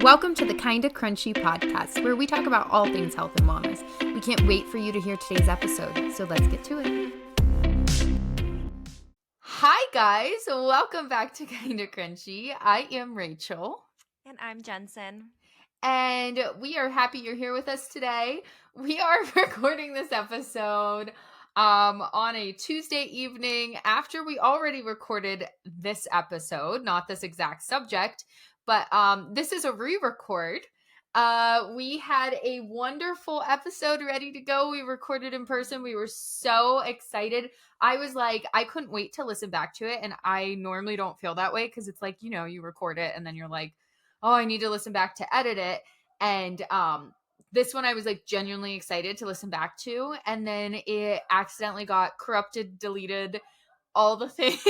Welcome to the Kinda Krunchy podcast, where we talk about all things health and wellness. We can't wait for you to hear today's episode, so let's get to it. Hi guys, welcome back to Kinda Krunchy. I am Rachel. And I'm Jensen. And we are happy you're here with us today. We are recording this episode on a Tuesday evening after we already recorded this episode, not this exact subject, but this is a re-record. We had a wonderful episode ready to go. We recorded in person. We were so excited. I was like, I couldn't wait to listen back to it. And I normally don't feel that way because it's like, you record it and then you're like, oh, I need to listen back to edit it. And this one I was like genuinely excited to listen back to. And then it accidentally got corrupted, deleted, all the things.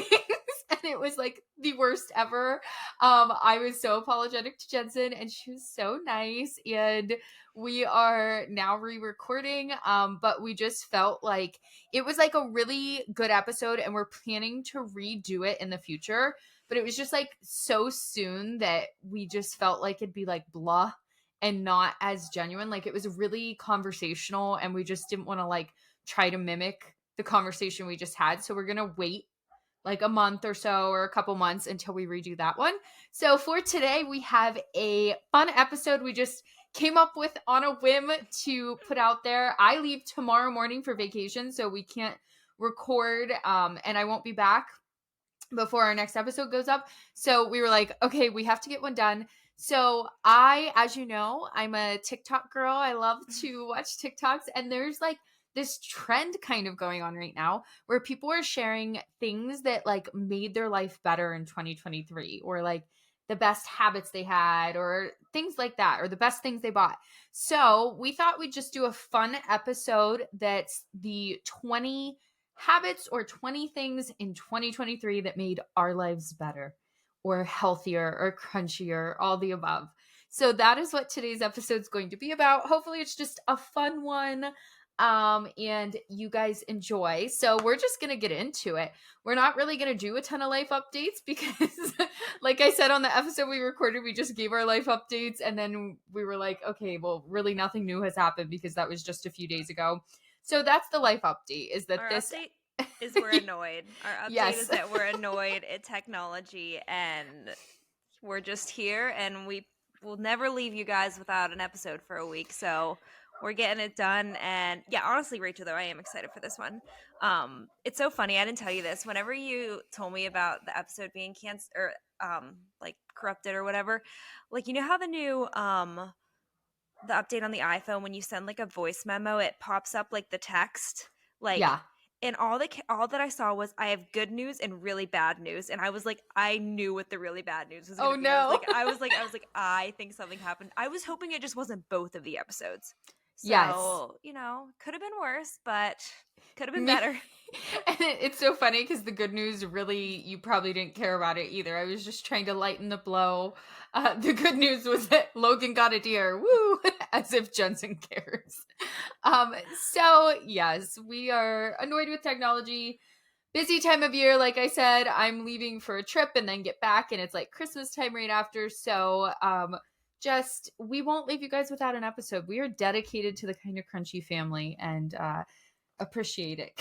And it was like the worst ever. I was so apologetic to Jensen and she was so nice. And we are now re-recording. But we just felt like it was like a really good episode and we're planning to redo it in the future. But it was just like so soon that we just felt like it'd be like blah and not as genuine. Like it was really conversational and we just didn't want to like try to mimic the conversation we just had. So we're going to wait like a month or so or a couple months until we redo that one. So for today, we have a fun episode we just came up with on a whim to put out there. I leave tomorrow morning for vacation, so we can't record and I won't be back before our next episode goes up. So we were like, okay, we have to get one done. So as you know, I'm a TikTok girl. I love to watch TikToks, and there's like this trend kind of going on right now where people are sharing things that like made their life better in 2023, or like the best habits they had or things like that, or the best things they bought. So we thought we'd just do a fun episode that's the 20 habits or 20 things in 2023 that made our lives better or healthier or crunchier, all the above. So that is what today's episode is going to be about. Hopefully it's just a fun one and you guys enjoy. So we're just going to get into it. We're not really going to do a ton of life updates because like I said on the episode we recorded, we just gave our life updates and then we were like, okay, well, really nothing new has happened because that was just a few days ago. So that's the life update, is that Our this update is we're annoyed. Our update Yes. is that we're annoyed at technology and we're just here and we will never leave you guys without an episode for a week. So we're getting it done. And yeah, honestly, Rachel, though, I am excited for this one. It's so funny. I didn't tell you this. Whenever you told me about the episode being canceled or like corrupted or whatever, like, you know how the new the update on the iPhone, when you send like a voice memo, it pops up like the text, like, Yeah. and all that I saw was, I have good news and really bad news, and I was like, I knew what the really bad news was. Oh, Be. no. I was like, I think something happened. I was hoping it just wasn't both of the episodes. So, Yes. Could have been worse, but could have been Me- better. And it's so funny because the good news, really, you probably didn't care about it either. I was just trying to lighten the blow. The good news was that Logan got a deer. Woo! As if Jensen cares. So, yes, we are annoyed with technology. Busy time of year, like I said. I'm leaving for a trip and then get back, and it's like Christmas time right after. So, we won't leave you guys without an episode. We are dedicated to the Kinda Krunchy family and appreciate it.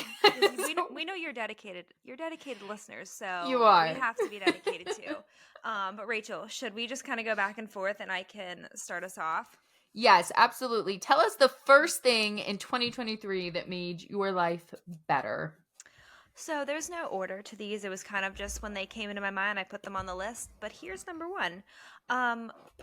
We know you're dedicated. You're dedicated listeners, so You are. We have to be dedicated too. But Rachel, should we just kind of go back and forth and I can start us off? Yes, absolutely. Tell us the first thing in 2023 that made your life better. So there's no order to these. It was kind of just when they came into my mind, I put them on the list. But here's number one,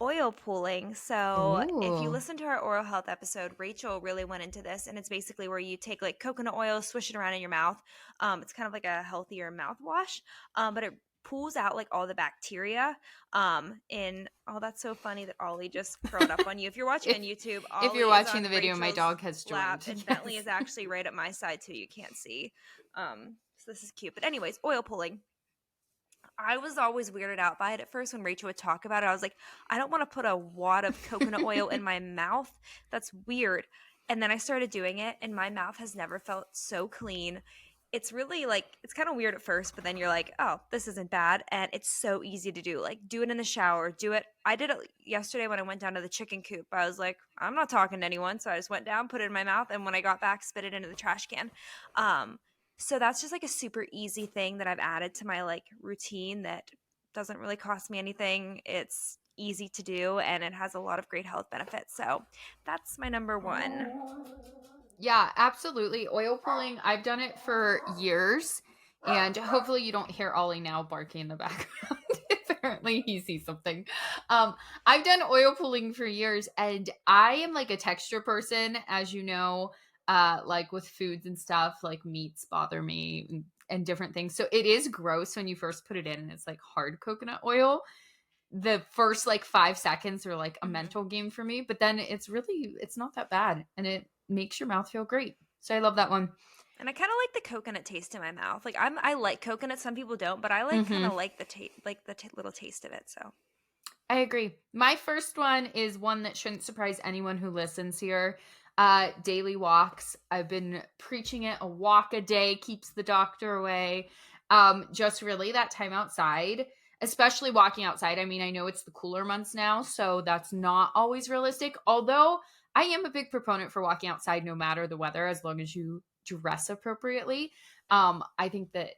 oil pooling. So if you Ooh. listen to our oral health episode, Rachel really went into this, and it's basically where you take like coconut oil, swish it around in your mouth. It's kind of like a healthier mouthwash, but it pulls out like all the bacteria. That's so funny that Ollie just curled up on you. If you're watching on YouTube, Ollie if you're watching the video, Rachel's my dog has lap, joined. and Bentley is actually right at my side too. You can't see. So this is cute. But anyways, oil pulling. I was always weirded out by it at first when Rachel would talk about it. I was like, I don't want to put a wad of coconut oil in my mouth. That's weird. And then I started doing it, and my mouth has never felt so clean. it's really like it's kind of weird at first, but then you're like, oh, this isn't bad, and it's so easy to do. Like, do it in the shower, do it. I did it yesterday when I went down to the chicken coop. I was like, I'm not talking to anyone, so I just went down, put it in my mouth, and when I got back, spit it into the trash can. Um, so that's just like a super easy thing that I've added to my like routine that doesn't really cost me anything. It's easy to do, and it has a lot of great health benefits. So that's my number one. Yeah, absolutely. Oil pulling, I've done it for years. And hopefully you don't hear Ollie now barking in the background. Apparently he sees something. Um, I've done oil pulling for years and I am like a texture person, as you know, like with foods and stuff, like meats bother me and different things. So it is gross when you first put it in and it's like hard coconut oil. The first like 5 seconds are like a Mhm. mental game for me, but then it's not that bad and it makes your mouth feel great. So I love that one. And I kind of like the coconut taste in my mouth. Like I like coconut. Some people don't, but I like kind Hmm. of like the taste, like the little taste of it. So I agree. My first one is one that shouldn't surprise anyone who listens here. Daily walks. I've been preaching it. A walk a day keeps the doctor away. Just really that time outside, especially walking outside. I mean, I know it's the cooler months now, so that's not always realistic. Although I am a big proponent for walking outside no matter the weather, as long as you dress appropriately. I think that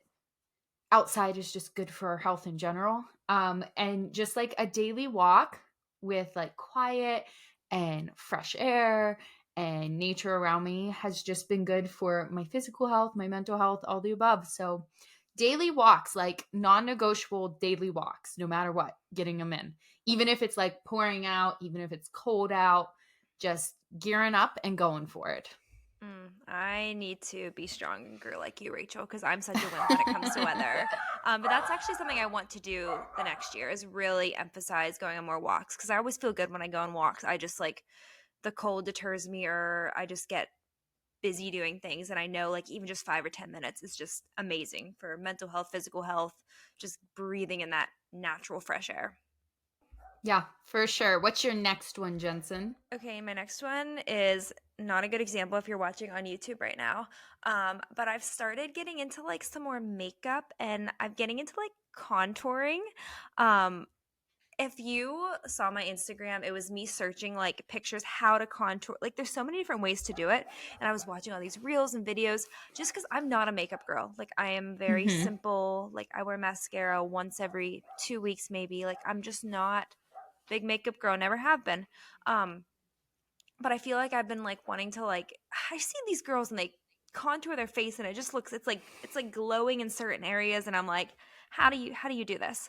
outside is just good for our health in general. And just like a daily walk with like quiet and fresh air and nature around me has just been good for my physical health, my mental health, all the above. So, daily walks, like non negotiable daily walks, no matter what, getting them in. Even if it's like pouring out, even if it's cold out, just gearing up and going for it. I need to be stronger like you, Rachel, because I'm such a wimp when it comes to weather. But that's actually something I want to do the next year is really emphasize going on more walks because I always feel good when I go on walks. I just like the cold deters me, or I just get busy doing things, and I know like even just 5 or 10 minutes is just amazing for mental health, physical health, just breathing in that natural fresh air. Yeah, for sure. What's your next one, Jensen? Okay, my next one is not a good example if you're watching on YouTube right now. But I've started getting into like some more makeup and I'm getting into like contouring. Um, if you saw my Instagram, it was me searching like pictures how to contour. Like there's so many different ways to do it. And I was watching all these reels and videos just because I'm not a makeup girl. Like I am very Hmm. simple. Like I wear mascara once every 2 weeks, maybe. Like I'm just not big makeup girl, never have been. Um, but I feel like I've been like wanting to like I see these girls and they contour their face and it just looks it's like glowing in certain areas and I'm like how do you do this?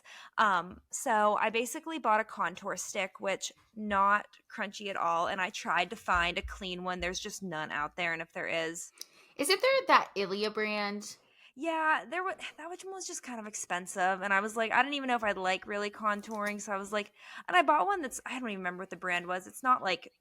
So I basically bought a contour stick which not crunchy at all and I tried to find a clean one. There's just none out there and if there is, Isn't there that Ilia brand? yeah, there was that which one was just kind of expensive and I was like I didn't even know if I'd like really contouring so I was like and I bought one that's I don't even remember what the brand was. It's not like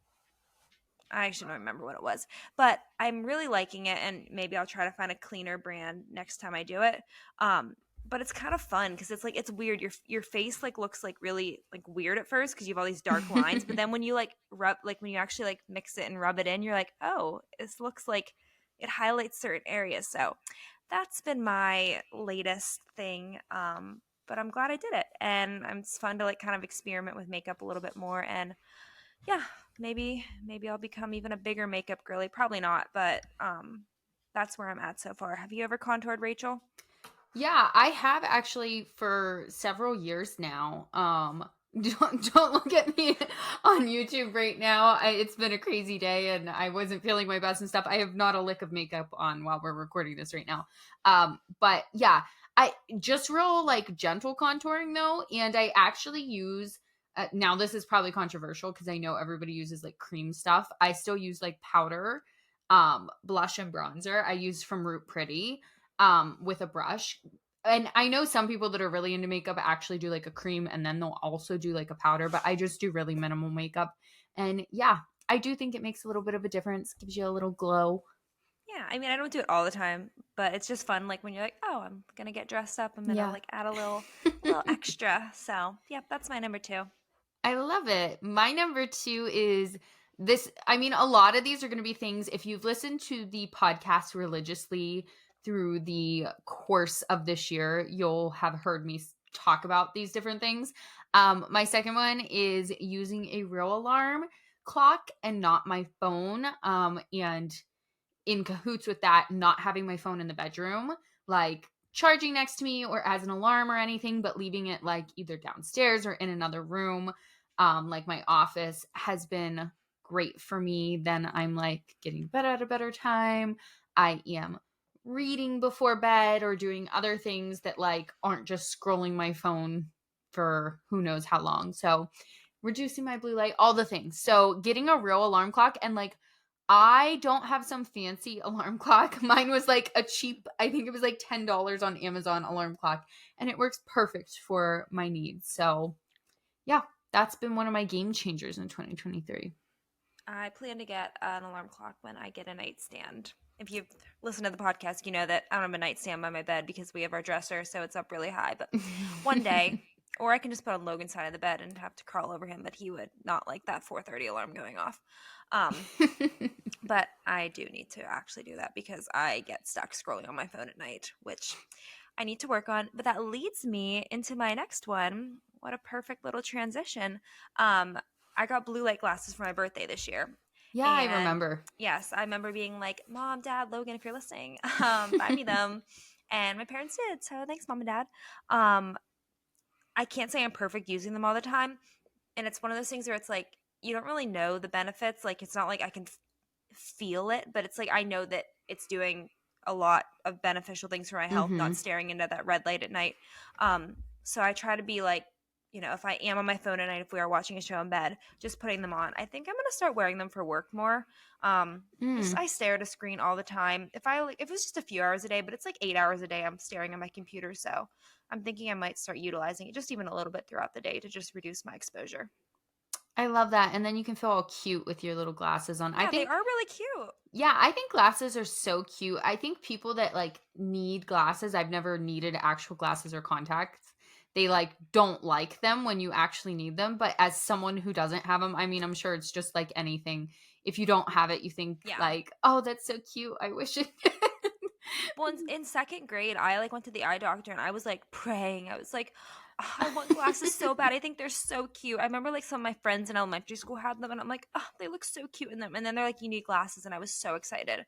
I actually don't remember what it was, but I'm really liking it, and maybe I'll try to find a cleaner brand next time I do it. Um, but it's kind of fun because it's like it's weird. Your face like looks like really like weird at first because you have all these dark lines, but then when you like rub like when you actually like mix it and rub it in, you're like, oh, this looks like it highlights certain areas. So that's been my latest thing. But I'm glad I did it, and it's fun to like kind of experiment with makeup a little bit more and yeah, maybe I'll become even a bigger makeup girly. Probably not, but that's where I'm at so far. Have you ever contoured, Rachel? Yeah, I have actually for several years now. Don't look at me on YouTube right now. It's been a crazy day and I wasn't feeling my best and stuff. I have not a lick of makeup on while we're recording this right now. But yeah, I just real like gentle contouring though, and I actually use now this is probably controversial because I know everybody uses like cream stuff. I still use like powder, blush and bronzer. I use from Root Pretty with a brush. And I know some people that are really into makeup actually do like a cream and then they'll also do like a powder, but I just do really minimal makeup. And yeah, I do think it makes a little bit of a difference, gives you a little glow. Yeah, I mean I don't do it all the time, but it's just fun. Like when you're like, oh, I'm gonna get dressed up. I'm gonna Yeah. like add a little extra. So yeah, that's my number two. I love it. My number two is this. I mean, a lot of these are going to be things, if you've listened to the podcast religiously through the course of this year, you'll have heard me talk about these different things. My second one is using a real alarm clock and not my phone. And in cahoots with that, not having my phone in the bedroom, like charging next to me or as an alarm or anything, but leaving it like either downstairs or in another room, like my office, has been great for me. Then I'm like getting to bed at a better time. I am reading before bed or doing other things that like aren't just scrolling my phone for who knows how long. So reducing my blue light, all the things. So getting a real alarm clock, and like I don't have some fancy alarm clock. Mine was like a cheap, I think it was like $10 on Amazon alarm clock, and it works perfect for my needs. So, yeah, that's been one of my game changers in 2023. I plan to get an alarm clock when I get a nightstand. If you've listened to the podcast, you know that I don't have a nightstand by my bed because we have our dresser, so it's up really high. But one day, or I can just put on Logan's side of the bed and have to crawl over him, but he would not like that 4:30 alarm going off. But I do need to actually do that because I get stuck scrolling on my phone at night, which I need to work on. But that leads me into my next one. What a perfect little transition. I got blue light glasses for my birthday this year. Yeah, I And remember. yes, I remember being like, Mom, Dad, Logan, if you're listening, buy me them. And my parents did. So thanks, Mom and Dad. I can't say I'm perfect using them all the time. And it's one of those things where it's like, you don't really know the benefits. Like, it's not like I can feel it, but it's like I know that it's doing a lot of beneficial things for my health, Mm-hmm. not staring into that red light at night. So I try to be like, if I am on my phone at night, if we are watching a show in bed, just putting them on. I think I'm gonna start wearing them for work more. Just I stare at a screen all the time. If it's just a few hours a day, but it's like 8 hours a day, I'm staring at my computer. So I'm thinking I might start utilizing it just even a little bit throughout the day to just reduce my exposure. I love that. And then you can feel all cute with your little glasses on. Yeah, they are really cute. Yeah, I think glasses are so cute. I think people that like need glasses, I've never needed actual glasses or contacts. They like don't like them when you actually need them. But as someone who doesn't have them, I mean, I'm sure it's just like anything. If you don't have it, you think Yeah. like, oh, that's so cute. I wish it. Well, in second grade, I like went to the eye doctor and I was like praying. I was like, "Oh, I want glasses so bad. I think they're so cute." I remember like some of my friends in elementary school had them, and I'm like, "Oh, they look so cute in them." And then they're like, "You need glasses," and I was so excited.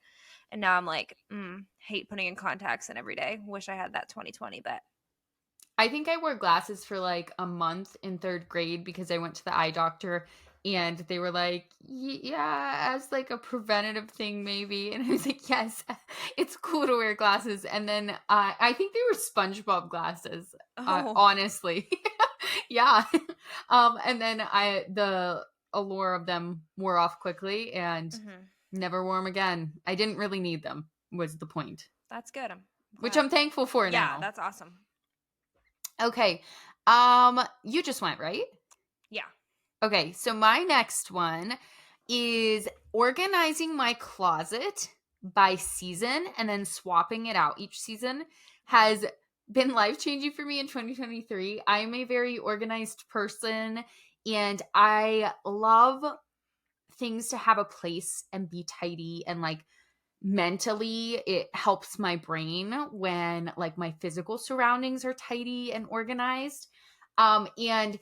And now I'm like, hate putting in contacts in every day. Wish I had that 2020, but I think I wore glasses for like a month in third grade because I went to the eye doctor and they were like, yeah, as like a preventative thing, maybe. And I was like, yes, it's cool to wear glasses. And then I think they were SpongeBob glasses, honestly. Yeah. And then the allure of them wore off quickly and never wore them again. I didn't really need them, was the point. That's good. Which I'm thankful for now. Yeah, that's awesome. Okay. You just went, right? Yeah. Okay, so my next one is organizing my closet by season and then swapping it out each season has been life-changing for me in 2023. I'm a very organized person and I love things to have a place and be tidy, and like mentally it helps my brain when like my physical surroundings are tidy and organized. And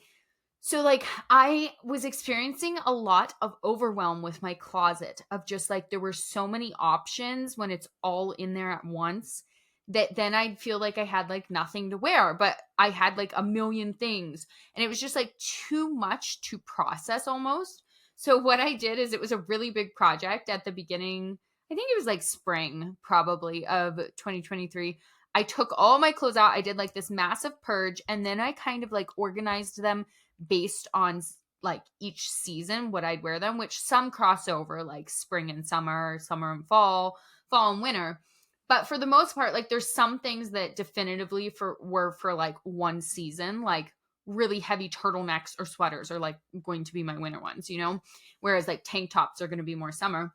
so like I was experiencing a lot of overwhelm with my closet, of just like there were so many options when it's all in there at once, that then I'd feel like I had like nothing to wear, but I had like a million things, and it was just like too much to process almost. So what I did is, it was a really big project at the beginning, I think it was like spring probably of 2023. I took all my clothes out. I did like this massive purge, and then I kind of like organized them based on like each season, what I'd wear them, which some crossover, like spring and summer, summer and fall, fall and winter. But for the most part, like there's some things that definitively were for like one season, like really heavy turtlenecks or sweaters are like going to be my winter ones, whereas like tank tops are going to be more summer.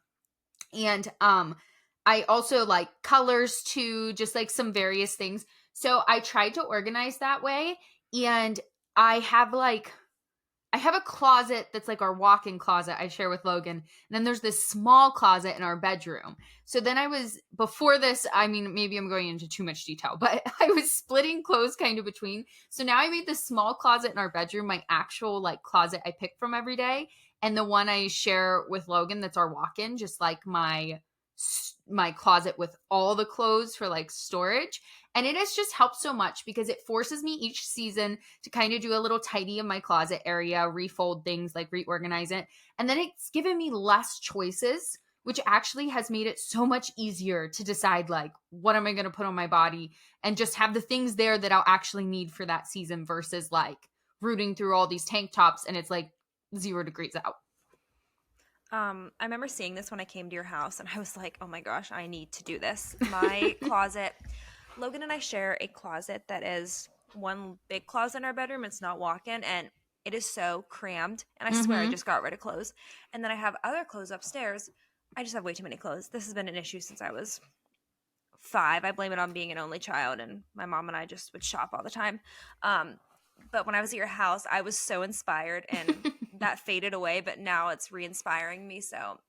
And I also like colors too, just like some various things. So I tried to organize that way, and I have like I have a closet that's like our walk-in closet I share with Logan. And then there's this small closet in our bedroom. So then before this, I mean, maybe I'm going into too much detail, but I was splitting clothes kind of between. So now I made this small closet in our bedroom, my actual like closet I pick from every day. And the one I share with Logan, that's our walk-in, just like my closet with all the clothes for like storage. And it has just helped so much because it forces me each season to kind of do a little tidy in my closet area, refold things, like reorganize it. And then it's given me less choices, which actually has made it so much easier to decide like what am I going to put on my body and just have the things there that I'll actually need for that season versus like rooting through all these tank tops and it's like 0 degrees out. I remember seeing this when I came to your house, and I was like, oh my gosh, I need to do this. My closet, Logan and I share a closet that is one big closet in our bedroom. It's not walk-in, and it is so crammed. And I swear I Mm-hmm. just got rid of clothes. And then I have other clothes upstairs. I just have way too many clothes. This has been an issue since I was 5. I blame it on being an only child, and my mom and I just would shop all the time. But when I was at your house, I was so inspired, and that faded away, but now it's re-inspiring me. So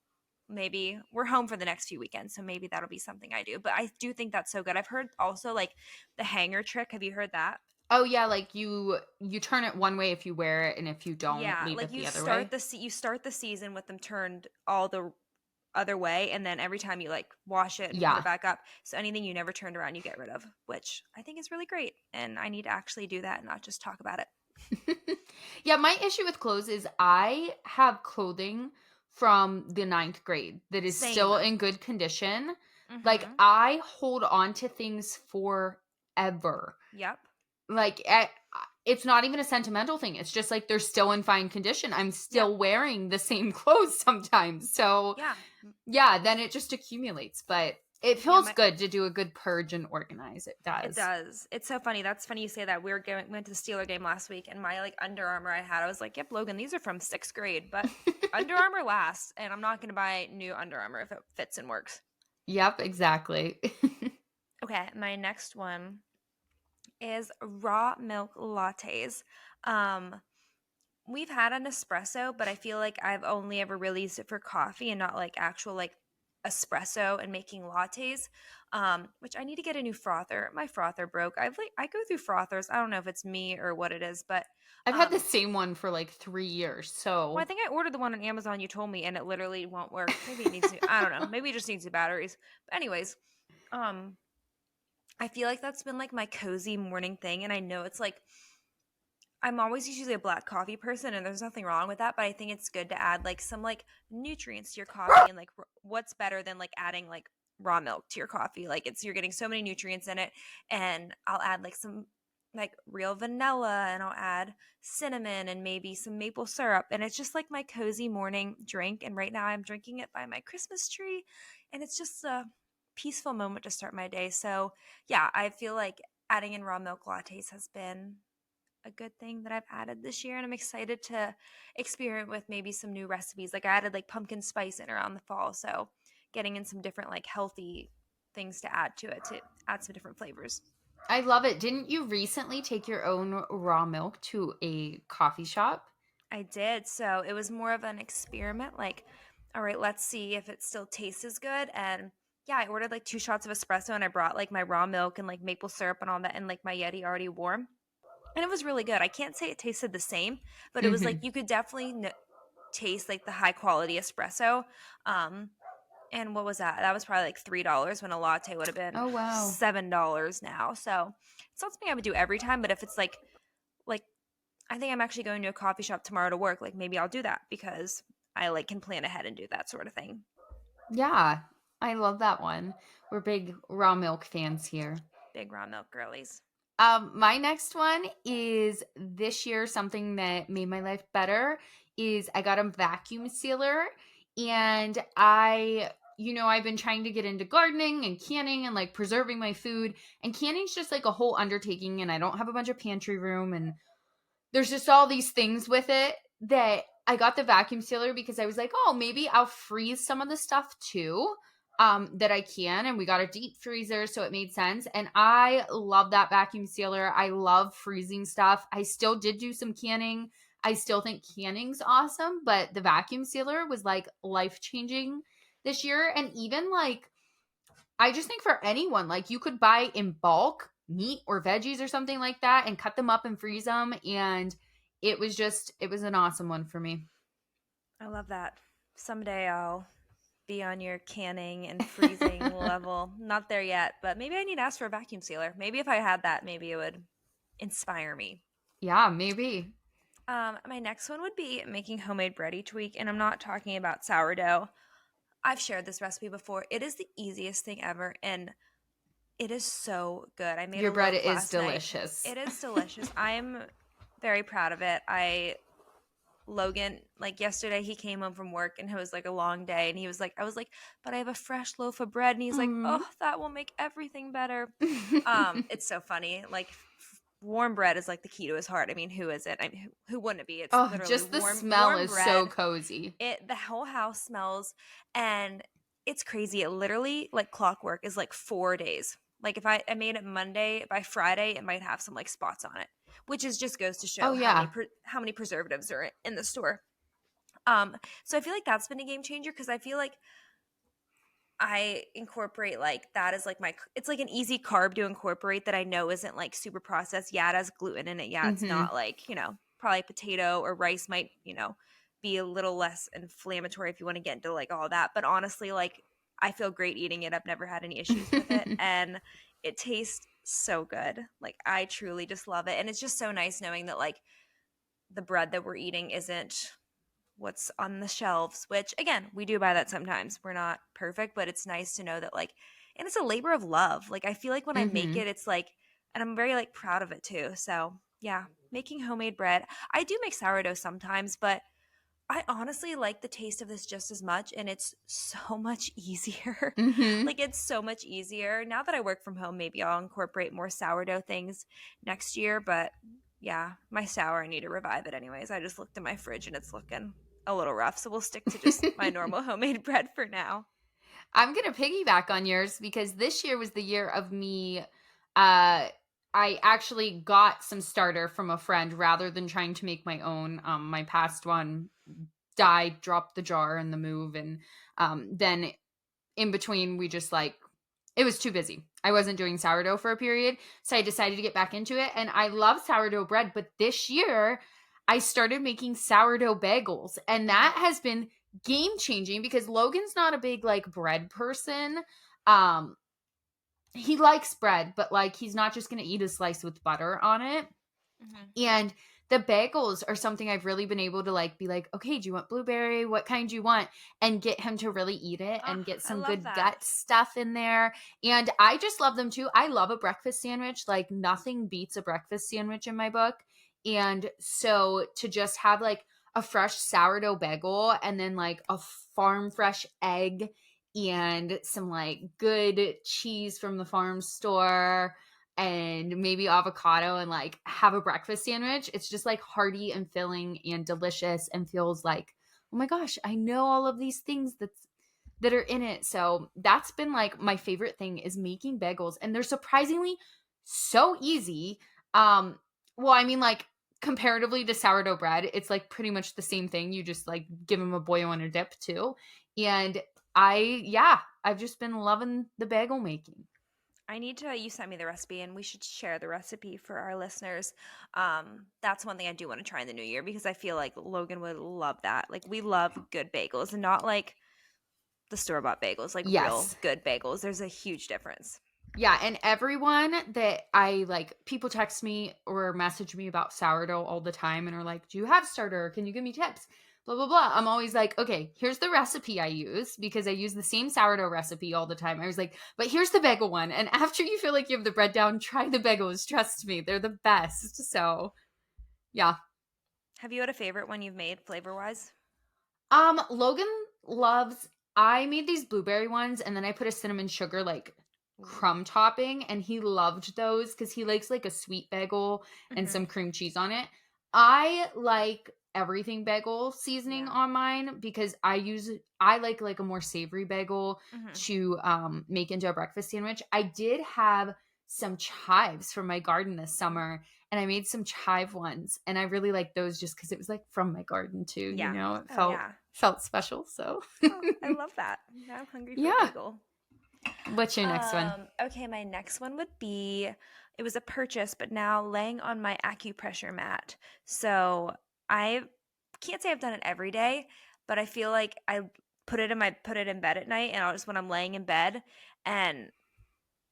maybe we're home for the next few weekends, so maybe that'll be something I do. But I do think that's so good. I've heard also like the hanger trick. Have you heard that? Oh yeah, like you turn it one way if you wear it and if you don't, Yeah, leave like it the other way. you start the season with them turned all the other way, and then every time you like wash it and put it Yeah. back up, so anything you never turned around you get rid of, which I think is really great, and I need to actually do that and not just talk about it. Yeah, my issue with clothes is I have clothing from the ninth grade that is Same. still in good condition. Like Mm-hmm. I hold on to things forever. Yep. Like it's not even a sentimental thing. It's just like they're still in fine condition. I'm Yep. still wearing the same clothes sometimes. So Yeah. yeah, then it just accumulates. But it Yeah, feels good to do a good purge and organize. It it does. does. It's so funny. That's funny you say that. Went to the Steeler game last week, and my like Under Armour I had, I was like, "Yep, Logan, these are from 6th grade." But Under Armour lasts, and I'm not going to buy new Under Armour if it fits and works. Yep, exactly. Okay, my next one is raw milk lattes. Um, we've had an espresso, but I feel like I've only ever really used it for coffee and not like actual like espresso and making lattes. Which I need to get a new frother. My frother broke. I go through frothers. I don't know if it's me or what it is, but I've had the um same one for like 3 years. well, I So think I ordered the one on Amazon you told me, and it literally won't work. Maybe it needs to, I don't know. Maybe it just needs the batteries. But anyways, um I feel like that's been like my cozy morning thing, and I know it's like I'm always usually a black coffee person, and there's nothing wrong with that, but I think it's good to add like some like nutrients to your coffee, and like what's better than like adding like raw milk to your coffee? Like it's you're getting so many nutrients in it, and I'll add like some like real vanilla, and I'll add cinnamon and maybe some maple syrup, and it's just like my cozy morning drink. And right now I'm drinking it by my Christmas tree, and it's just a peaceful moment to start my day. So yeah, I feel like adding in raw milk lattes has been a good thing that I've added this year, and I'm excited to experiment with maybe some new recipes. Like I added like pumpkin spice in around the fall, so getting in some different like healthy things to add to it to add some different flavors. I love it. Didn't you recently take your own raw milk to a coffee shop? I did. So it was more of an experiment, like, all right, let's see if it still tastes as good. And yeah, I ordered like 2 shots of espresso, and I brought like my raw milk and like maple syrup and all that, and like my Yeti already warm. And it was really good. I can't say it tasted the same, but it was like Hmm. you could definitely taste like the high quality espresso. Um, and what was that? That was probably like $3 when a latte would have been Oh wow. $7 now. So it's not something I would do every time, but if it's like I think I'm actually going to a coffee shop tomorrow to work, like maybe I'll do that because I like can plan ahead and do that sort of thing. Yeah, I love that one. We're big raw milk fans here. Big raw milk girlies. My next one is this year something that made my life better is I got a vacuum sealer and I've been trying to get into gardening and canning and like preserving my food and canning's just like a whole undertaking and I don't have a bunch of pantry room and there's just all these things with it that I got the vacuum sealer because I was like, oh, maybe I'll freeze some of the stuff too. That I can, and we got a deep freezer, so it made sense. And I love that vacuum sealer. I love freezing stuff. I still did do some canning. I still think canning's awesome, but the vacuum sealer was like life-changing this year. And even like, I just think for anyone, like you could buy in bulk meat or veggies or something like that and cut them up and freeze them. And it was an awesome one for me. I love that. Someday I'll be on your canning and freezing level. Not there yet, but maybe I need to ask for a vacuum sealer. Maybe if I had that, maybe it would inspire me. Yeah, maybe. My next one would be making homemade bread each week, and I'm not talking about sourdough. I've shared this recipe before. It is the easiest thing ever, and it is so good. I made Your a bread loaf is last night. delicious. It is delicious. I'm very proud of it. Logan, like yesterday, he came home from work and it was like a long day, and he was like, I was like, but I have a fresh loaf of bread, and he's like, Mm. oh, that will make everything better. It's so funny. Like warm bread is like the key to his heart. I mean, who is it? I mean, who wouldn't it be? It's Oh, literally just the warm smell is so bread. cozy. The whole house smells, and it's crazy. It literally, like clockwork, is like 4 days. Like if I made it Monday, by Friday it might have some like spots on it, which is just goes to Oh show yeah. how many preservatives are in the store. So I feel like that's been a game changer, because I feel like I incorporate like that as like it's like an easy carb to incorporate that I know isn't like super processed. Yeah, it has gluten in it. Yeah, it's Mm-hmm. not like, probably potato or rice might, be a little less inflammatory if you want to get into like all that. But honestly, like I feel great eating it. I've never had any issues with it. And it tastes so good. Like I truly just love it. And it's just so nice knowing that like the bread that we're eating isn't what's on the shelves, which again, we do buy that sometimes. We're not perfect, but it's nice to know that like, and it's a labor of love. Like I feel like when I make Mm-hmm. it, it's like, and I'm very like proud of it too. So yeah, making homemade bread. I do make sourdough sometimes, but I honestly like the taste of this just as much, and it's so much easier. Mm-hmm. Like it's so much easier. Now that I work from home, maybe I'll incorporate more sourdough things next year, but yeah, my sour, I need to revive it anyways. I just looked in my fridge and it's looking a little rough, so we'll stick to just my normal homemade bread for now. I'm gonna piggyback on yours because this year was the year of me. I actually got some starter from a friend rather than trying to make my own. My past one died, dropped the jar in the move, and then in between we just like it was too busy. I wasn't doing sourdough for a period, so I decided to get back into it. And I love sourdough bread, but this year I started making sourdough bagels, and that has been game changing because Logan's not a big like bread person. Um, he likes bread, but like he's not just gonna eat a slice with butter on it. Mm-hmm. And the bagels are something I've really been able to like be like, okay, do you want blueberry? What kind do you want? And get him to really eat it Oh, and get I some love good that. gut stuff in there. And I just love them too. I love a breakfast sandwich. Like nothing beats a breakfast sandwich in my book. And so to just have like a fresh sourdough bagel and then like a farm fresh egg and some like good cheese from the farm store and maybe avocado and like have a breakfast sandwich. It's just like hearty and filling and delicious and feels like, oh my gosh, I know all of these things that are in it. So that's been like my favorite thing is making bagels, and they're surprisingly so easy. Well, I mean like comparatively to sourdough bread, it's like pretty much the same thing. You just like give them a boil and a dip too. And I've just been loving the bagel making. I need to, you sent me the recipe and we should share the recipe for our listeners. That's one thing I do want to try in the new year, because I feel like Logan would love that. Like we love good bagels, and not like the store-bought bagels, like real Yes. good bagels. There's a huge difference. Yeah, and everyone that I like, people text me or message me about sourdough all the time and are like, "Do you have starter? Can you give me tips?" Blah blah blah. I'm always like, "Okay, here's the recipe I use because I use the same sourdough recipe all the time." I was like, "But here's the bagel one." And after you feel like you have the bread down, try the bagels. Trust me, they're the best. So, yeah. Have you had a favorite one you've made flavor-wise? Logan loves I made these blueberry ones and then I put a cinnamon sugar like Ooh. crumb topping and he loved those because he likes like a sweet bagel and Mm-hmm. some cream cheese on it. I like everything bagel seasoning Yeah. on mine because I like a more savory bagel Mm-hmm. to make into a breakfast sandwich. I did have some chives from my garden this summer and I made some chive ones, and I really like those just because it was like from my garden too. Yeah. It Oh yeah. felt special. So Oh, I love that. Now I'm hungry for a yeah. bagel. What's your next one? Okay, my next one would be it was a purchase, but now laying on my acupressure mat. So I can't say I've done it every day, but I feel like I put it in bed at night and I'll just when I'm laying in bed and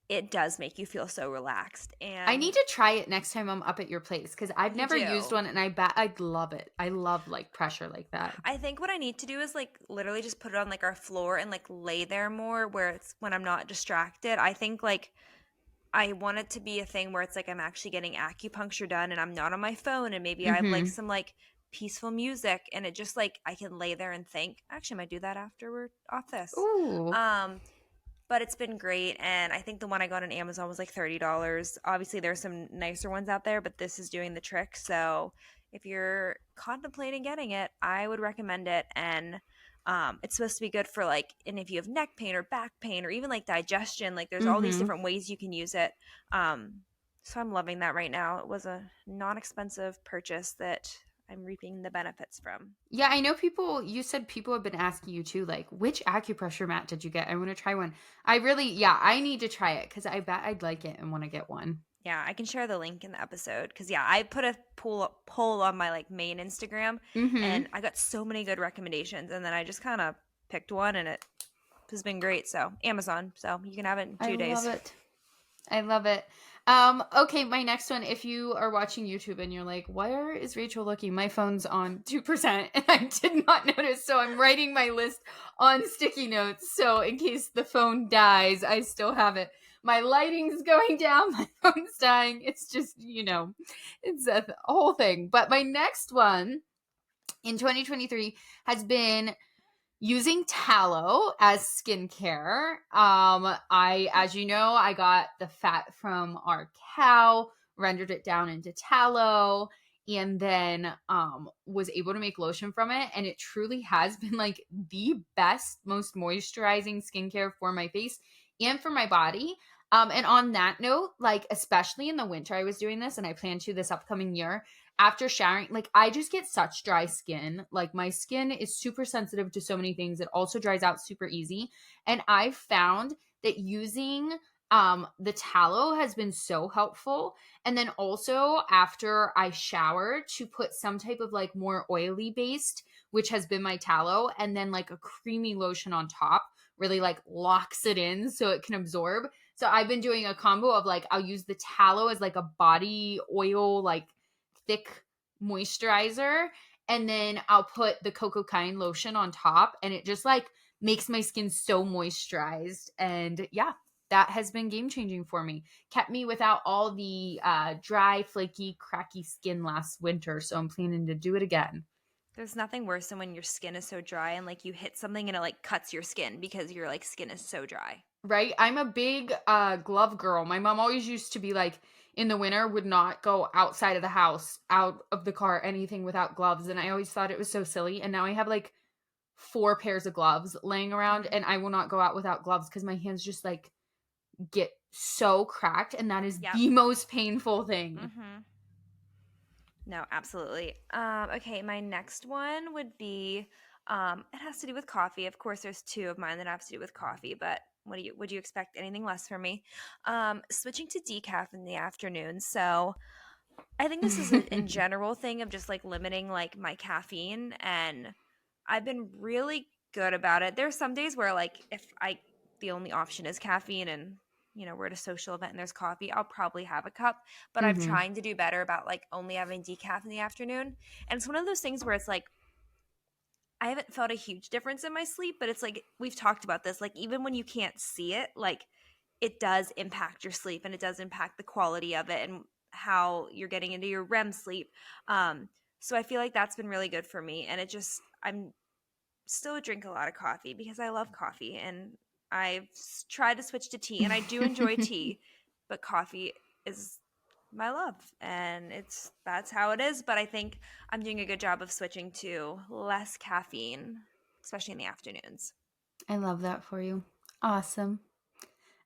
it does make you feel so relaxed. I need And to try it next time I'm up at your place because I've you never used do. one, and I bet I'd love it. I love like pressure like that. I think what I need to do is like literally just put it on like our floor and like lay there more where it's when I'm not distracted. I think like I want it to be a thing where it's like I'm actually getting acupuncture done and I'm not on my phone and maybe I have like Mm-hmm. some like peaceful music and it just like I can lay there and think. Actually, I might do that after we're off this. Ooh. Um, but it's been great and I think the one I got on Amazon was like $30. Obviously there's some nicer ones out there, but this is doing the trick. So if you're contemplating getting it, I would recommend it. And it's supposed to be good for like, and if you have neck pain or back pain or even like digestion, like there's all these Mm-hmm. different ways you can use it. So I'm loving that right now. It was a non-expensive purchase that I'm reaping the benefits from. Yeah, I know people, you said people have been asking you too, like, which acupressure mat did you get? I want to try one. I need to try it because I bet I'd like it and want to get one. Yeah, I can share the link in the episode because yeah, I put a poll on my like main Instagram, Mm-hmm. and I got so many good recommendations, and then I just kind of picked one, and it has been great. So Amazon, so you can have it in I 2 days. love it. I love it. Okay, my next one, if you are watching YouTube and you're like, where is Rachel looking? My phone's on 2% and I did not notice. So I'm writing my list on sticky notes. So in case the phone dies, I still have it. My lighting's going down, my phone's dying. It's just, it's a whole thing. But my next one in 2023 has been using tallow as skincare. As you know, I got the fat from our cow, rendered it down into tallow, and then was able to make lotion from it. And it truly has been like the best, most moisturizing skincare for my face and for my body. And on that note, like especially in the winter, I was doing this, and I plan to this upcoming year after showering, like I just get such dry skin. Like my skin is super sensitive to so many things. It also dries out super easy. And I've found that using the tallow has been so helpful. And then also after I shower to put some type of like more oily based, which has been my tallow, and then like a creamy lotion on top really like locks it in so it can absorb. So I've been doing a combo of like I'll use the tallow as like a body oil like thick moisturizer, and then I'll put the cocoa kind lotion on top, and it just like makes my skin so moisturized. And yeah, that has been game changing for me. Kept me without all the dry, flaky, cracky skin last winter, so I'm planning to do it again. There's nothing worse than when your skin is so dry and like you hit something and it like cuts your skin because your like skin is so dry. Right? I'm a big glove girl. My mom always used to be like, in the winter, would not go outside of the house, out of the car, anything without gloves. And I always thought it was so silly. And now I have like 4 pairs of gloves laying around, Hmm. and I will not go out without gloves because my hands just like get so cracked, and that is Yep. the most painful thing. Hmm. No, absolutely. Okay, my next one would be it has to do with coffee. Of course, there's two of mine that have to do with coffee, but would you expect anything less from me? Switching to decaf in the afternoon. So I think this is a in general thing of just like limiting like my caffeine, and I've been really good about it. There's some days where like if I the only option is caffeine and we're at a social event and there's coffee, I'll probably have a cup, but I'm Hmm. trying to do better about like only having decaf in the afternoon. And it's one of those things where it's like I haven't felt a huge difference in my sleep, but it's like we've talked about this, like even when you can't see it, like it does impact your sleep and it does impact the quality of it and how you're getting into your REM sleep. So I feel like that's been really good for me. And I'm still drink a lot of coffee because I love coffee and I've tried to switch to tea and I do enjoy tea, but coffee is my love and that's how it is. But I think I'm doing a good job of switching to less caffeine, especially in the afternoons. I love that for you. Awesome.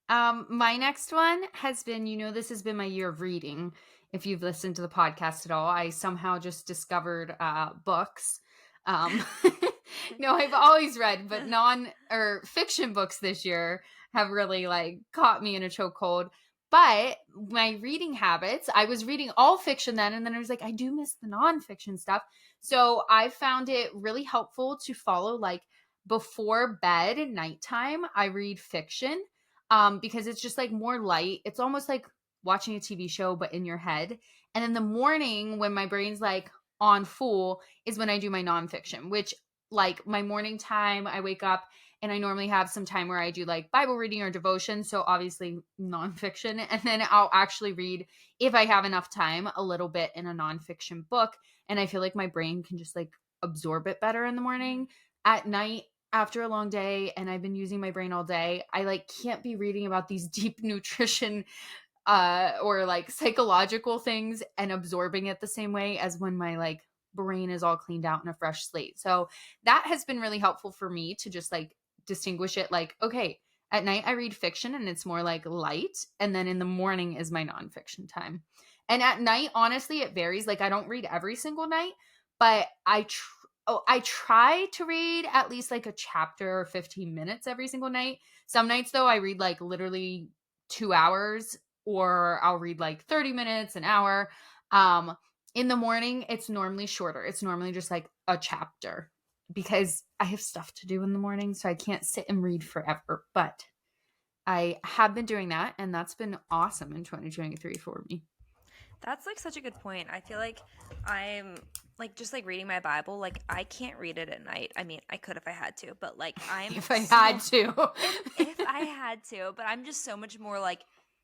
My next one has been, this has been my year of reading. if you've listened to the podcast at all, I somehow just discovered books. Um, no, I've always read, but non or fiction books this year have really like caught me in a chokehold. But my reading habits, I was reading all fiction then, and then I was like, I do miss the nonfiction stuff. So I found it really helpful to follow like before bed at nighttime. I read fiction because it's just like more light. It's almost like watching a TV show, but in your head. And in the morning, when my brain's like on full, is when I do my nonfiction, which like my morning time, I wake up and I normally have some time where I do like Bible reading or devotion. So obviously nonfiction. And then I'll actually read, if I have enough time, a little bit in a nonfiction book. And I feel like my brain can just like absorb it better in the morning. At night, after a long day, and I've been using my brain all day, I like can't be reading about these deep nutrition or like psychological things and absorbing it the same way as when my like brain is all cleaned out and a fresh slate. So that has been really helpful for me to just like distinguish it like, okay, at night I read fiction and it's more like light. And then in the morning is my nonfiction time. And at night, honestly, it varies. Like I don't read every single night, but I try to read at least like a chapter or 15 minutes every single night. Some nights though, I read like literally 2 hours, or I'll read like 30 minutes, an hour. In the morning, it's normally shorter. It's normally just like a chapter because I have stuff to do in the morning. So I can't sit and read forever. But I have been doing that. And that's been awesome in 2023 for me. That's like such a good point. I feel like I'm like just like reading my Bible, like I can't read it at night. I mean, I could if I had to, but like I'm If I had to. if I had to, but I'm just so much more like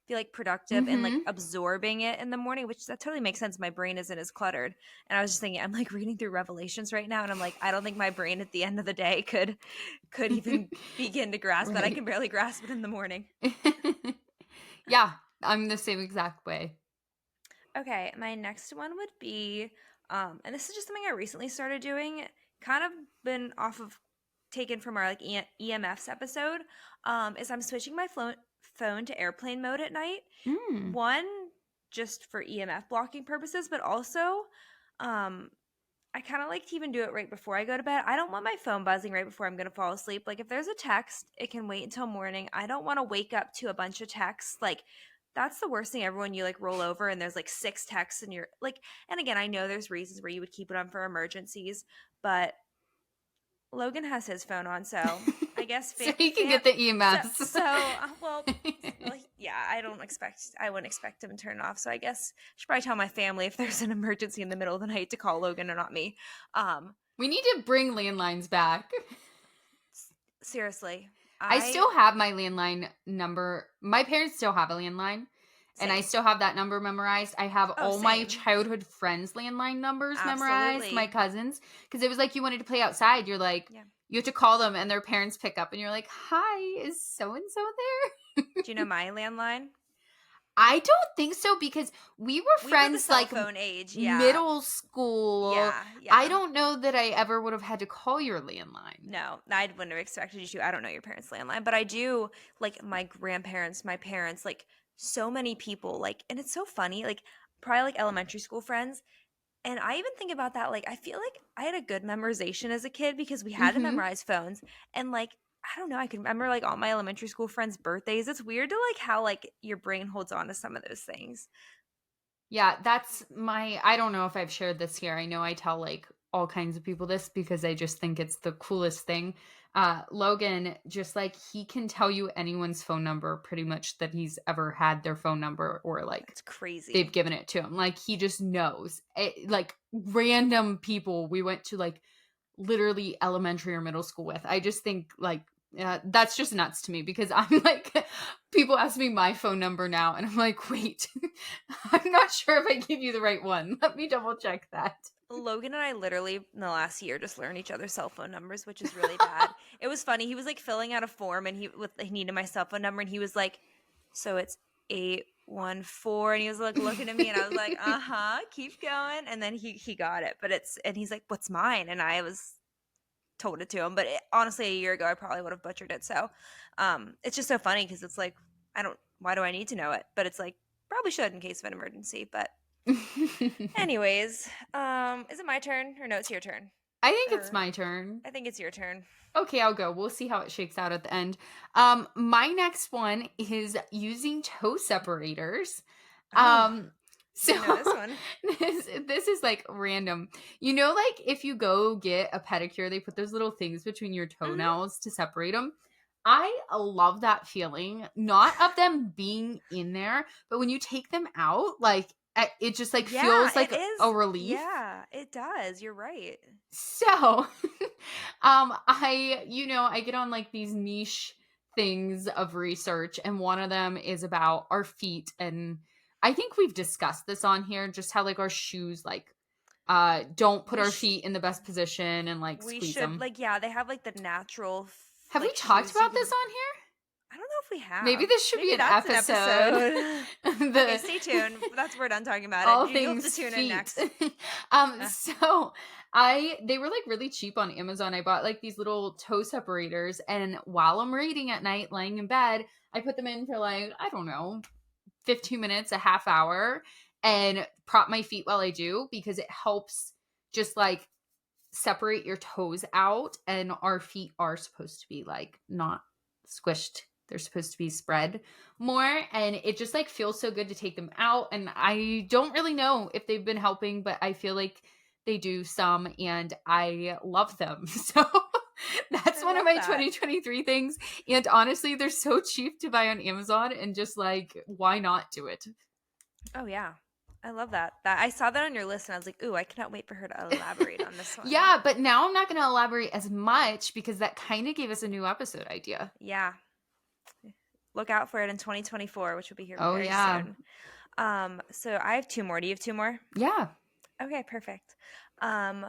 feel like productive and like Mm-hmm. absorbing it in the morning, which that totally makes sense. My brain isn't as cluttered. And I was just thinking, I'm like reading through Revelations right now, and I'm like, I don't think my brain at the end of the day could even begin to grasp that. I Right. can barely grasp it in the morning. Yeah, I'm the same exact way. Okay, my next one would be, and this is just something I recently started doing, kind of been off of taken from our like EMFs episode, is I'm switching my phone to airplane mode at night. Mm. One, just for EMF blocking purposes, but also, um, I kind of like to even do it right before I go to bed. I don't want my phone buzzing right before I'm going to fall asleep. Like if there's a text, it can wait until morning. I don't want to wake up to a bunch of texts. Like that's the worst thing ever when you like roll over and there's like 6 texts and you're like, and again, I know there's reasons where you would keep it on for emergencies, but Logan has his phone on, so I guess So he can get the so EMFs. well, yeah, I wouldn't expect him to turn it off. So I guess I should probably tell my family if there's an emergency in the middle of the night to call Logan and not me. We need to bring landlines back. Seriously, I I still have my landline number. My parents still have a landline, and I same. still have that number memorized. I have Oh, all my same. childhood friends' landline numbers memorized, my Absolutely. cousins, because it was like you wanted to play outside. You're like, Yeah. you have to call them, and their parents pick up, and you're like, hi, is so and so there? Do you know my landline? I don't think so because we were We were the friends cell like phone age. Yeah. middle school. Yeah. I Yeah. don't know that I ever would have had to call your landline. No, I wouldn't have expected you to. I don't know your parents' landline, but I do like my grandparents, my parents, like so many people, like, and it's so funny, like probably like elementary school friends. And I even think about that, like, I feel like I had a good memorization as a kid because we had to Mm-hmm. memorize phones. And like, I don't know, I can remember like all my elementary school friends' birthdays. It's weird to like how like your brain holds on to some of those things. Yeah, that's my I don't know if I've shared this here. I know I tell like all kinds of people this because I just think it's the coolest thing. Logan, just like he can tell you anyone's phone number pretty much that he's ever had their phone number or like That's crazy. they've given it to him. Like he just knows. Like random people we went to like literally elementary or middle school with. I just think like that's just nuts to me because I'm like people ask me my phone number now and I'm like, wait, I'm not sure if I give you the right one. Let me double check that. Logan and I literally in the last year just learned each other's cell phone numbers, which is really bad. It was funny. He was like filling out a form and he needed my cell phone number and he was like, so it's 814, and he was like looking at me and I was like, uh-huh, keep going. And then he got it. And he's like, what's mine? And I was told it to him. But honestly, a year ago I probably would have butchered it. So it's just so funny because it's like, why do I need to know it? But it's like probably should in case of an emergency. But Anyways, is it my turn or no? It's your turn. I think it's Or my turn. I think it's your turn. Okay, I'll go. We'll see how it shakes out at the end. My next one is using toe separators. Oh, Um, so didn't know this one. this is like random. You know, like if you go get a pedicure, they put those little things between your Hmm. toenails to separate them. I love that feeling, not of them being in there, but when you take them out, like it just like Yeah, feels it like a is. relief. Yeah, it does. You're right. So, I get on like these niche things of research, and one of them is about our feet. And I think we've discussed this on here, just how like our shoes, like, don't put We our sh- feet in the best position and like we squeeze should them. like yeah, they have like the natural Have we like talked shoes you about this can. on here? I don't know if we Maybe have. this should be Maybe an that's an episode. episode. Okay, the stay tuned. That's we're done talking about it. all You'll have to things tune in feet. next. Uh, So they were like really cheap on Amazon. I bought like these little toe separators, and while I'm reading at night, laying in bed, I put them in for like, I don't know, 15 minutes, a half hour, and prop my feet while I do, because it helps just like separate your toes out. And our feet are supposed to be like not squished, they're supposed to be spread more, and it just like feels so good to take them out. And I don't really know if they've been helping, but I feel like they do some, and I love them. So that's I one of love my that. 2023 things, and honestly they're so cheap to buy on Amazon, and just like, why not do it? Oh yeah. I love that. That I saw that on your list and I was like, "Ooh, I cannot wait for her to elaborate on this one." Yeah, but now I'm not going to elaborate as much, because that kind of gave us a new episode idea. Yeah. Look out for it in 2024, which will be here Oh very yeah. soon. So I have two more. Do you have two more? Yeah. Okay, perfect. Um,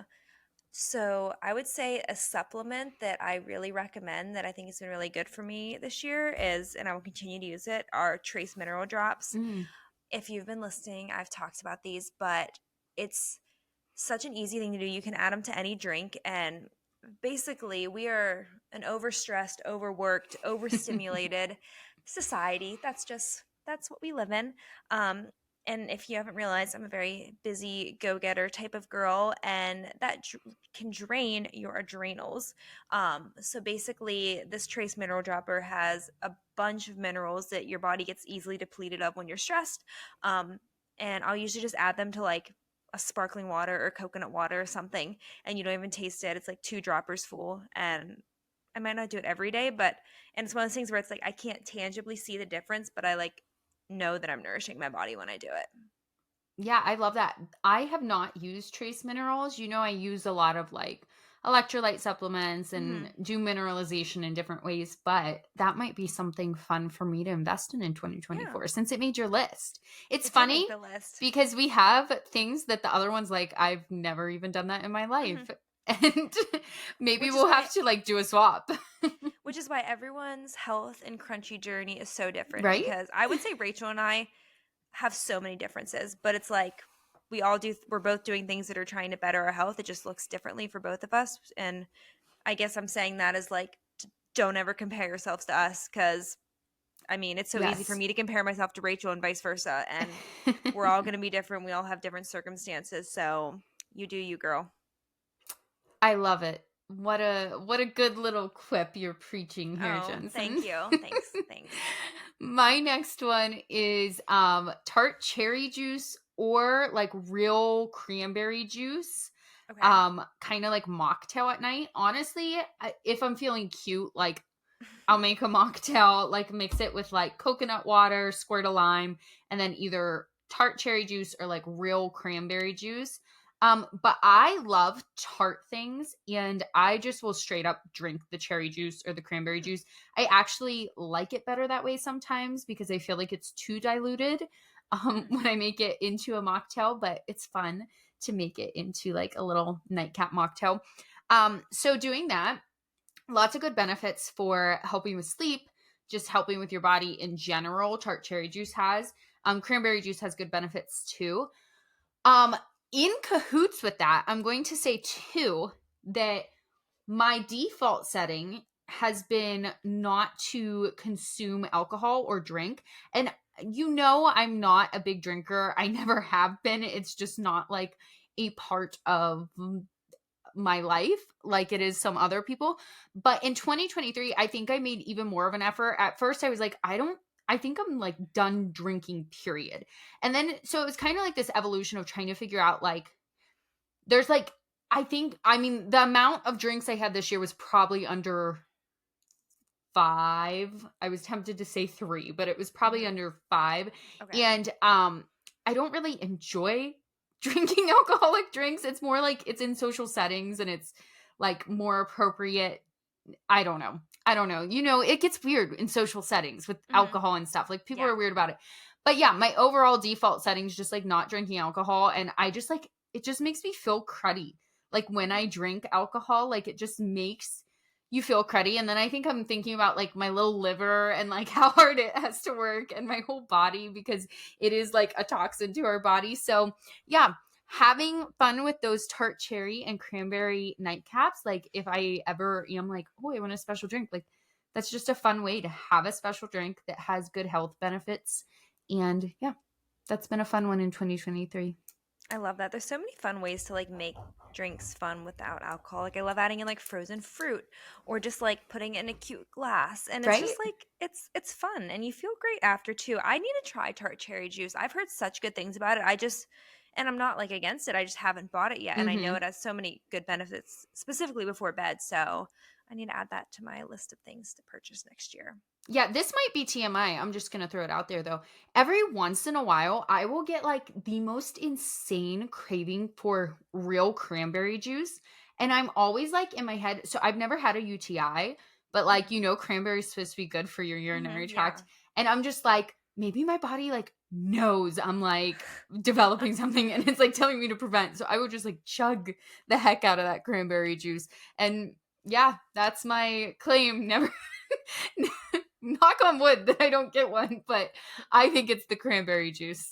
so I would say a supplement that I really recommend that I think has been really good for me this year is, and I will continue to use it, are trace mineral drops. Mm. If you've been listening, I've talked about these, but it's such an easy thing to do. You can add them to any drink, and basically, we are an overstressed, overworked, overstimulated society. That's what we live in. Um, and if you haven't realized, I'm a very busy go-getter type of girl, and that can drain your adrenals. So basically, this trace mineral dropper has a bunch of minerals that your body gets easily depleted of when you're stressed. Um, and I'll usually just add them to like a sparkling water or coconut water or something, and you don't even taste it. It's like two droppers full, and I might not do it every day, but and it's one of those things where it's like I can't tangibly see the difference, but I like know that I'm nourishing my body when I do it. Yeah, I love that. I have not used trace minerals. I use a lot of like electrolyte supplements and Hmm. do mineralization in different ways, but that might be something fun for me to invest in Yeah, 2024, since it made your list. It's it did make funny the list. because we have things that the other ones, like, I've never even done that in my Hmm. life. And maybe Which is we'll why, have to like do a swap. everyone's health and crunchy journey is so different. Right? Because I would say Rachel and I have so many differences, but it's like we're both doing things that are trying to better our health. It just looks differently for both of us. And I guess I'm saying that as like don't ever compare yourselves to us, because I mean, it's so easy for Yes. me to compare myself to Rachel and vice versa, and we're all going to be different. We all have different circumstances, so you do you, girl. I love it. What a good little quip you're preaching here, Oh, Jensen. thank you. Thanks. My next one is tart cherry juice, or like real cranberry juice. Okay. Kind of like mocktail at night. Honestly, if I'm feeling cute, like, I'll make a mocktail, like mix it with like coconut water, squirt a lime, and then either tart cherry juice or like real cranberry juice. But I love tart things, and I just will straight up drink the cherry juice or the cranberry Hmm. juice. I actually like it better that way sometimes, because I feel like it's too diluted Hmm. when I make it into a mocktail, but it's fun to make it into like a little nightcap mocktail. So doing that, lots of good benefits for helping with sleep, just helping with your body in general. Tart cherry juice has. Cranberry juice has good benefits too. Um, in cahoots with that, I'm going to say too that my default setting has been not to consume alcohol or drink. And I'm not a big drinker. I never have been. It's just not like a part of my life like it is some other people. But in 2023, I think I made even more of an effort. At first, I was like, I think I'm like done drinking, period. And then, so it was kind of like this evolution of trying to figure out like, there's like, I mean, the amount of drinks I had this year was probably under 5. I was tempted to say 3, but it was probably Mhm. under 5. Okay. And I don't really enjoy drinking alcoholic drinks. It's more like it's in social settings and it's like more appropriate. I don't know. I don't know. It gets weird in social settings with Mhm. alcohol and stuff. Like people Yeah. are weird about it. But yeah, my overall default settings just like not drinking alcohol, and I just like it just makes me feel cruddy. Like when I Mhm. drink alcohol, like it just makes you feel cruddy. And then I think I'm thinking about like my little liver and like how hard it has to work and my whole body because it is like a toxin to our body. So yeah, having fun with those tart cherry and cranberry nightcaps. Like if I ever am like, oh, I want a special drink, like that's just a fun way to have a special drink that has good health benefits. And yeah, that's been a fun one in 2023. I love that. There's so many fun ways to like make drinks fun without alcohol. Like I love adding in like frozen fruit or just like putting it in a cute glass. And it's Right? just like it's fun and you feel great after too. I need to try tart cherry juice. I've heard such good things about it. And I'm not like against it. I just haven't bought it yet. And I know Mm-hmm. it has so many good benefits specifically before bed. So I need to add that to my list of things to purchase next year. Yeah, this might be TMI. I'm just going to throw it out there though. Every once in a while, I will get like the most insane craving for real cranberry juice. And I'm always like in my head. So I've never had a UTI, but like, Hmm. cranberry's supposed to be good for your urinary tract. Yeah. And I'm just like, maybe my body like knows I'm like developing something and it's like telling me to prevent. So I would just like chug the heck out of that cranberry juice. And yeah, that's my claim. Never knock on wood that I don't get one, but I think it's the cranberry juice.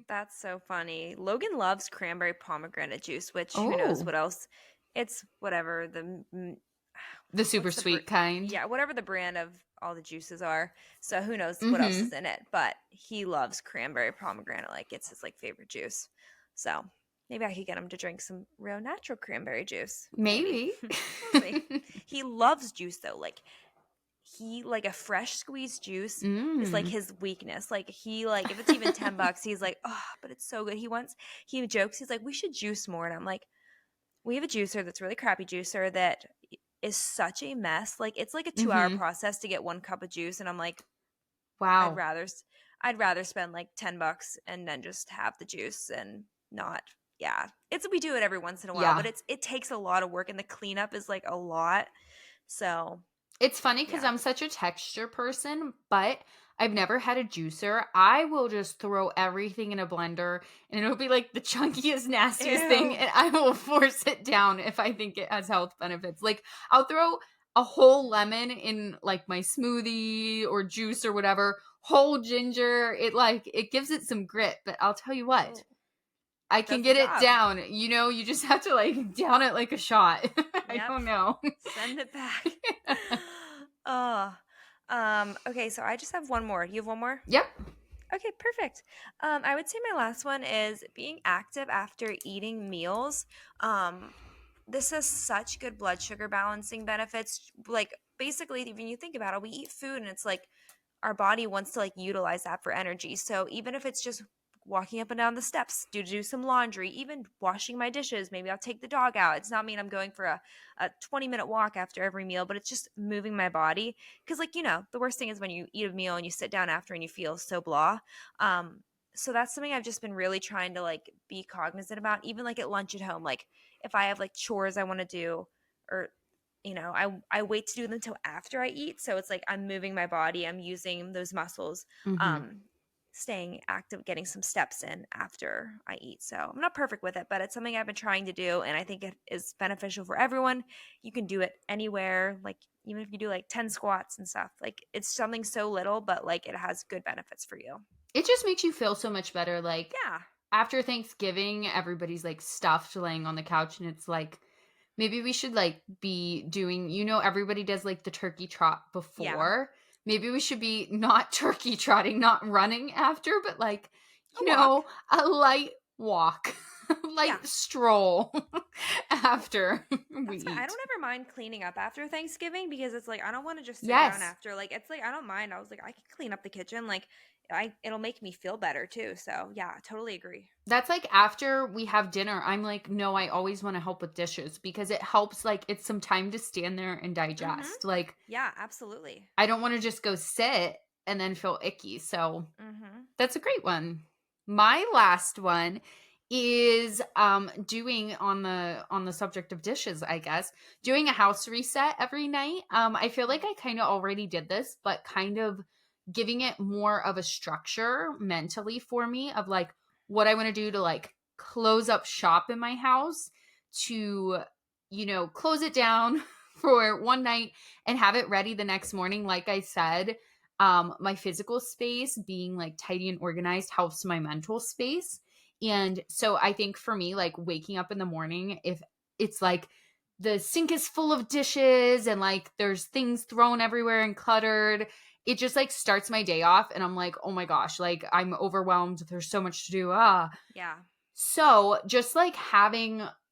That's so funny. Logan loves cranberry pomegranate juice, which who knows Oh, what else? It's whatever the super what's sweet kind. yeah, whatever the brand of all the juices are. So who knows what else Mm-hmm. is in it? But he loves cranberry pomegranate, like it's his like favorite juice. So maybe I could get him to drink some real natural cranberry juice. Maybe Maybe. we'll see. He loves juice though. Like he like a fresh squeezed juice is like Mm. his weakness. Like he like if it's even $10, he's like, oh, but it's so good. He jokes, he's like, we should juice more. And I'm like, we have a juicer that's really crappy juicer that is such a mess. Like it's like a 2 hour Mm-hmm. process to get 1 cup of juice. And I'm like, I'd Wow. rather I'd rather spend like $10 and then just have the juice and not yeah. It's we do it every once in a while, but Yeah. it takes a lot of work and the cleanup is like a lot. So It's funny because yeah. I'm such a texture person, but I've never had a juicer. I will just throw everything in a blender and it'll be like the chunkiest, nastiest thing, Ew. and I will force it down if I think it has health benefits. Like, I'll throw a whole lemon in like my smoothie or juice or whatever, whole ginger. It gives it some grit, but I'll tell you what, Oh, I can does the get it job. down. You just have to like down it like a shot. I Yep. don't know. Send it back. Oh. Okay, so I just have one more. You have one more? Yep. Okay, perfect. I would say my last one is being active after eating meals. Um, this has such good blood sugar balancing benefits. Like basically, when you think about it, we eat food and it's like our body wants to like utilize that for energy. So even if it's just walking up and down the steps to do some laundry, even washing my dishes, maybe I'll take the dog out. It's not mean I'm going for a 20-minute walk after every meal, but it's just moving my body. Because like, the worst thing is when you eat a meal and you sit down after and you feel so blah. So that's something I've just been really trying to like be cognizant about, even like at lunch at home. Like if I have like chores I want to do or I wait to do them until after I eat. So it's like I'm moving my body, I'm using those muscles, Hmm. um, staying active, getting some steps in after I eat. So I'm not perfect with it, but it's something I've been trying to do. And I think it is beneficial for everyone. You can do it anywhere, like even if you do like 10 squats and stuff, like it's something so little, but like it has good benefits for you. It just makes you feel so much better. Like Yeah. after Thanksgiving, everybody's like stuffed laying on the couch, and it's like maybe we should like be doing, everybody does like the turkey trot Yeah. before. maybe we should be not turkey trotting, not running after, but like, A walk. a light walk, Yeah. light stroll after we That's why I eat. don't ever mind cleaning up after Thanksgiving because it's like I don't want to just sit down Yes. after. Like it's like I don't mind. I was like I can clean up the kitchen. Like I it'll make me feel better too. So yeah, I totally agree. That's like after we have dinner, I'm like, no, I always want to help with dishes because it helps. Like, it's some time to stand there and Mhm. digest. Like, Yeah, absolutely. I don't want to just go sit and then feel icky. So Mhm. that's a great one. My last one is doing on the subject of dishes, I guess, doing a house reset every night. I feel like I kind of already did this, but kind of giving it more of a structure mentally for me of like what I want to do to like close up shop in my house to close it down for one night and have it ready the next morning. Like I said, my physical space being like tidy and organized helps my mental space. And so I think for me, like waking up in the morning, if it's like the sink is full of dishes and like there's things thrown everywhere and cluttered, it just like starts my day off and I'm like, oh my gosh, like I'm overwhelmed, there's so much to do. Yeah. So just like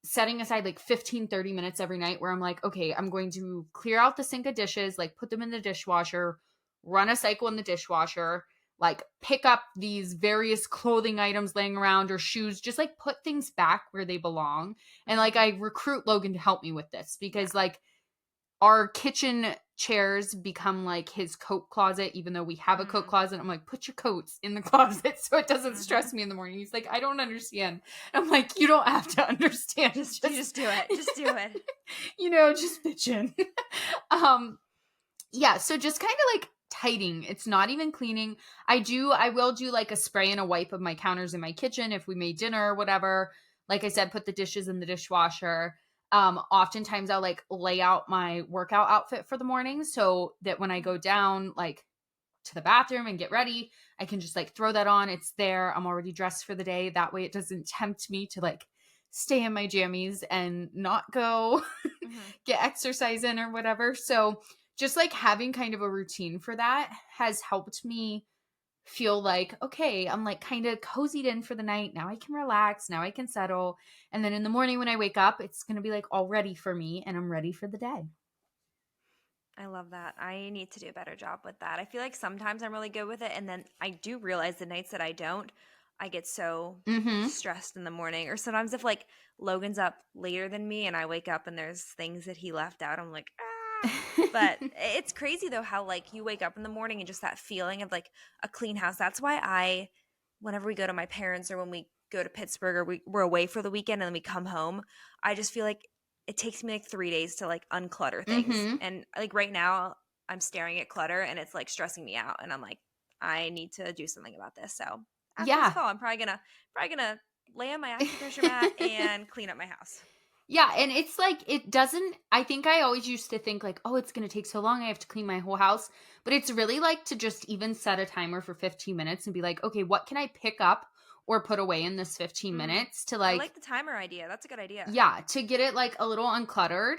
setting aside like 15-30 minutes every night where I'm like, okay, I'm going to clear out the sink of dishes, like put them in the dishwasher, run a cycle in the dishwasher, like pick up these various clothing items laying around or shoes, just like put things back where they belong. And like Mhm. I recruit Logan to help me with this Yeah. because like our kitchen chairs become like his coat closet, even though we have a coat Mhm. closet. I'm like, put your coats in the closet so it doesn't stress Mhm. me in the morning. He's like, I don't understand. I'm like, you don't have to understand. Just do it. Just do it. Just bitching. um, yeah, so just kind of like tidying. It's not even cleaning. I will do like a spray and a wipe of my counters in my kitchen if we made dinner or whatever. Like I said, put the dishes in the dishwasher. Oftentimes I'll like lay out my workout outfit for the morning so that when I go down like to the bathroom and get ready, I can just like throw that on. It's there. I'm already dressed for the day. That way it doesn't tempt me to like stay in my jammies and not go Mhm. get exercise in or whatever. So just like having kind of a routine for that has helped me feel like, okay, I'm like kind of cozied in for the night. Now I can relax. Now I can settle. And then in the morning when I wake up, it's going to be like all ready for me and I'm ready for the day. I love that. I need to do a better job with that. I feel like sometimes I'm really good with it, and then I do realize the nights that I don't, I get so Mm-hmm. stressed in the morning. Or sometimes if like Logan's up later than me and I wake up and there's things that he left out, I'm like, ah. But it's crazy though how like you wake up in the morning and just that feeling of like a clean house. That's why whenever we go to my parents or when we go to Pittsburgh or we're away for the weekend and then we come home, I just feel like it takes me like 3 days to like unclutter things. Mm-hmm. And like right now I'm staring at clutter and it's like stressing me out and I'm like I need to do something about this. So after this Yeah. call, I'm probably gonna lay on my acupressure mat and clean up my house. Yeah, and it's like it doesn't I think I always used to think like, "Oh, it's going to take so long. I have to clean my whole house." But it's really like to just even set a timer for 15 minutes and be like, "Okay, what can I pick up or put away in this 15 Mm. minutes to I like like the timer idea. That's a good idea. yeah, to get it like a little uncluttered.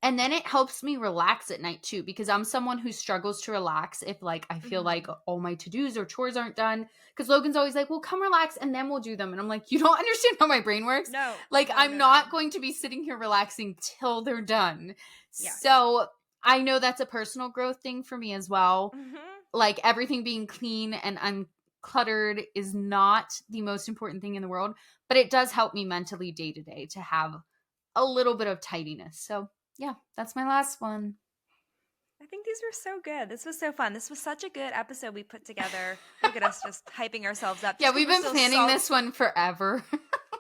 And then it helps me relax at night too, because I'm someone who struggles to relax if like I feel like Hmm. all my to-dos or chores aren't done. Because Logan's always like, well, come relax and then we'll do them. And I'm like, you don't understand how my brain works. No, Like, no, I'm no, no. not going to be sitting here relaxing till they're done. Yes. So I know that's a personal growth thing for me as well. Hmm. Like everything being clean and uncluttered is not the most important thing in the world, but it does help me mentally day to day to have a little bit of tidiness. So, yeah, that's my last one. I think these were so good. This was so fun. This was such a good episode we put together. Look at us just hyping ourselves up Yeah, just because we've we're been still planning salt. this one forever.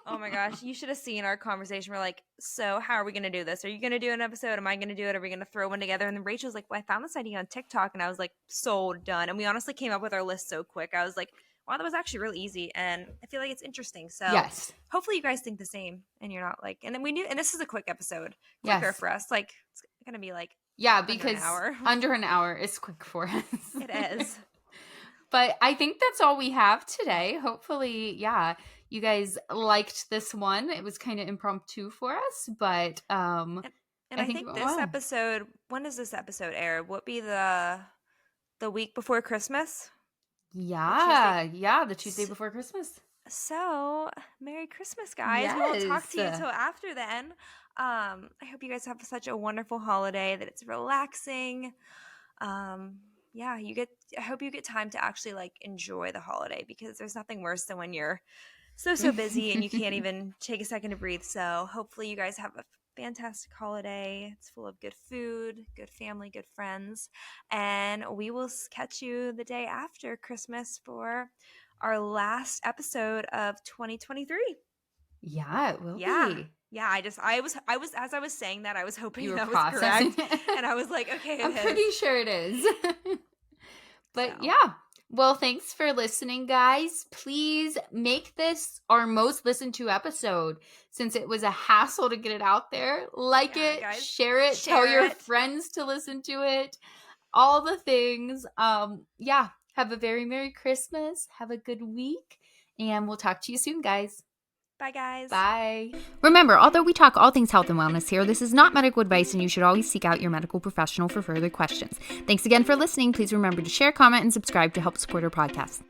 Oh my gosh, you should have seen our conversation. We're like, so how are we going to do this? Are you going to do an episode? Am I going to do it? Are we going to throw one together? And then Rachel's like, well, I found this idea on TikTok. And I was like, so done. And we honestly came up with our list so quick. I was like, wow, that was actually really easy. And I feel like it's interesting. So Yes. hopefully you guys think the same and you're not like, and then we knew, and this is a quick episode, quicker Yes. for us. Like, it's going to be like Yeah, under an because hour. under an hour is quick for us. It is. But I think that's all we have today. Hopefully, yeah, you guys liked this one. It was kind of impromptu for us, but And I I think it think went this well. episode, when does this episode air? What be the the week before Christmas. Yeah, the Tuesday before Christmas. So, Merry Christmas, guys. We won't talk to you Yes. until after then. I hope you guys have such a wonderful holiday, that it's relaxing. Yeah, I hope you get time to actually like enjoy the holiday, because there's nothing worse than when you're so busy and you can't even take a second to breathe. So, hopefully you guys have a fantastic holiday. It's full of good food, good family, good friends, and we will catch you the day after Christmas for our last episode of 2023. Yeah, it will Yeah. be. Yeah, I was as I was saying that, I was hoping You were that was processing correct. And I was like, okay, I'm it is. pretty sure it is. But So. yeah. Well, thanks for listening, guys. Please make this our most listened to episode, since it was a hassle to get it out there. Like Yeah, it, guys, share it, share tell your it. friends to listen to it. All the things. Yeah. Have a very Merry Christmas. Have a good week. And we'll talk to you soon, guys. Bye, guys. Bye. Remember, although we talk all things health and wellness here, this is not medical advice, and you should always seek out your medical professional for further questions. Thanks again for listening. Please remember to share, comment, and subscribe to help support our podcast.